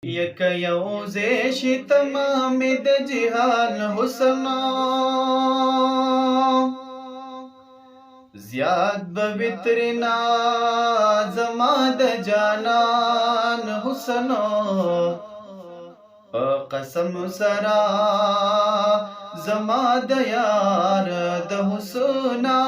یک یو زیشی تمام د جهان حسنا زیاد بوترنا زما د جانان حسنا قسم سرا زما د یار د حسنا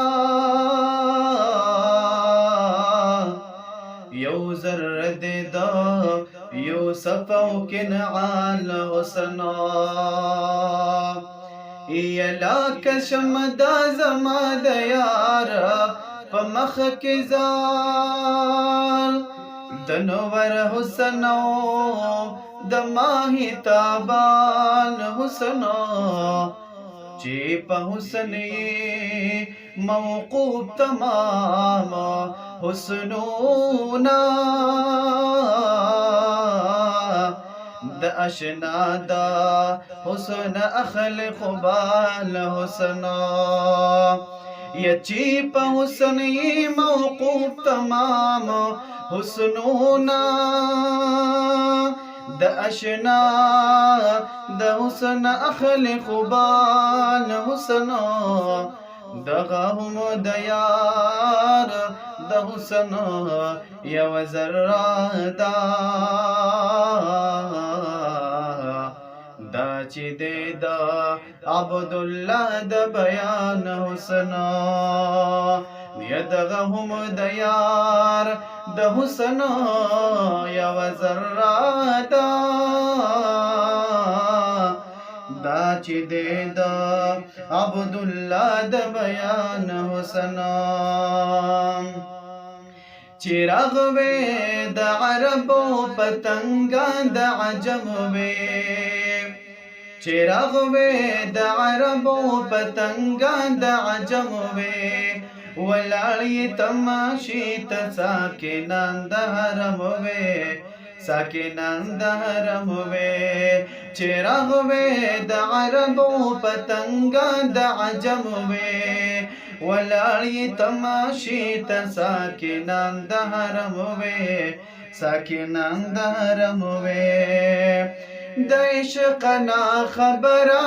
یو زر دا یوسف او کنعان حسنا یلا کشم دا زما د یار په مخ کې زال د نور حسنا د ماهی تابان حسنا چې په حسن موقوف تمام حسنونا د اشنا دا حسن اخلق بال حسنا یچی په حسن موقوف تمام حسنونا د اشنا د حسن اخلق بال حسنا دغه هم د یار د حسن یو ذره دا چې د عبد الله د بیان حسنا دغه هم د یار د حسن یو ذره دا چې د عبد الله د بیان حسنا چراغ وې د عربو پتنګان د عجم وې چراغ وې د عربو پتنګان د عجم وې ولاړې تماشې ته ساکنان د حرم وې ساکنان د حرم وې چراغ وې د عربو پتنګان د عجم وې ولاړې تماشې ته ساکنان د حرم وې ساکنان د حرم وې د عشق نا خبره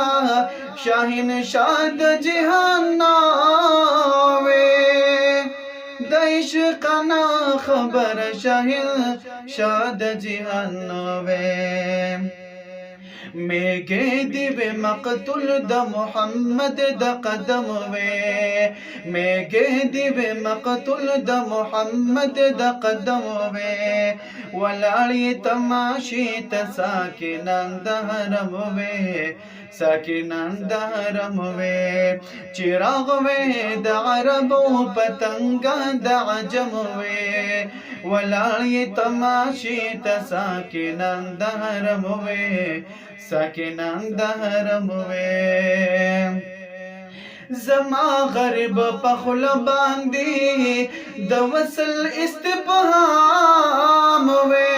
شاهین شاد جهان ناوې د عشق نا خبره شاهین شاد جهان ناوې میگه دی به مقتول د محمد د قدم وې میگه دی به مقتول د محمد د قدم وې ولاړې تماشې ته ساکنان د حرم وې ساکنان د حرم وې چراغ وې د عربو پتنګان د عجم وې ولاړې تماشې ته ساکنان د حرم وې ساکنان د حرم وې زما غریب په خوله باندې د وصل استفهام وې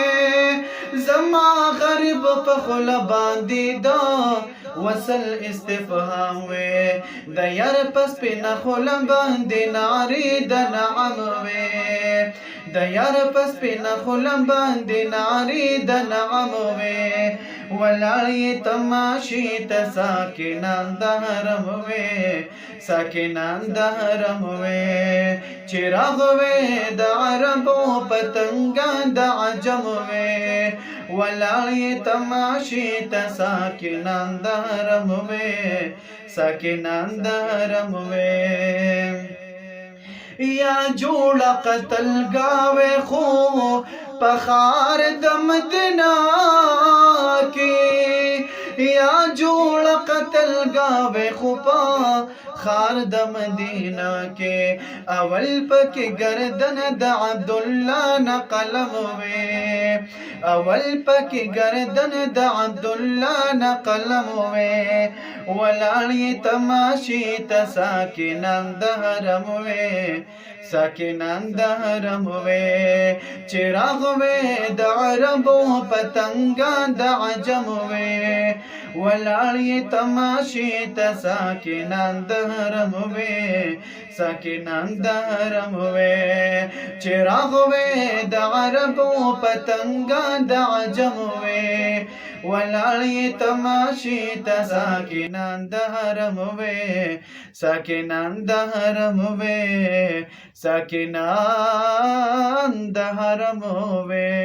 زما غریب په خوله باندې د وصل استفهام وې د یار پس په نخوله باندې نارې د نعم وې د یار پس په نخوله باندې نارې د نعم وې ولاړې تماشې ته ساکنان د حرم وې ساکنان د حرم وې چراغ وې د عربو پتنګان د عجم وې ولاړې تماشې ته ساکنان د حرم وې ساکنان د حرم وې یا جوړه قتل گاوې خو پخار د مدینه کې یا جوړه قتل گاوې خو پخار د مدینه کې اول پکې گردن د عبد الله نه قلم وې اول پکې گردن د عبد الله نه قلم وې ولاړې تماشې ته ساکنان د حرم وې ساکنان د حرم وې چراغ وې د عربو پتنګان د عجم وې ولاړې تماشې ته ساکنان د حرم وې ساکنان د حرم وې چې راغوې د عربو پتنګان د عجم وې ولاړې تماشې ته ساکنان د حرم وې ساکنان د حرم وې ساکنان د حرم وې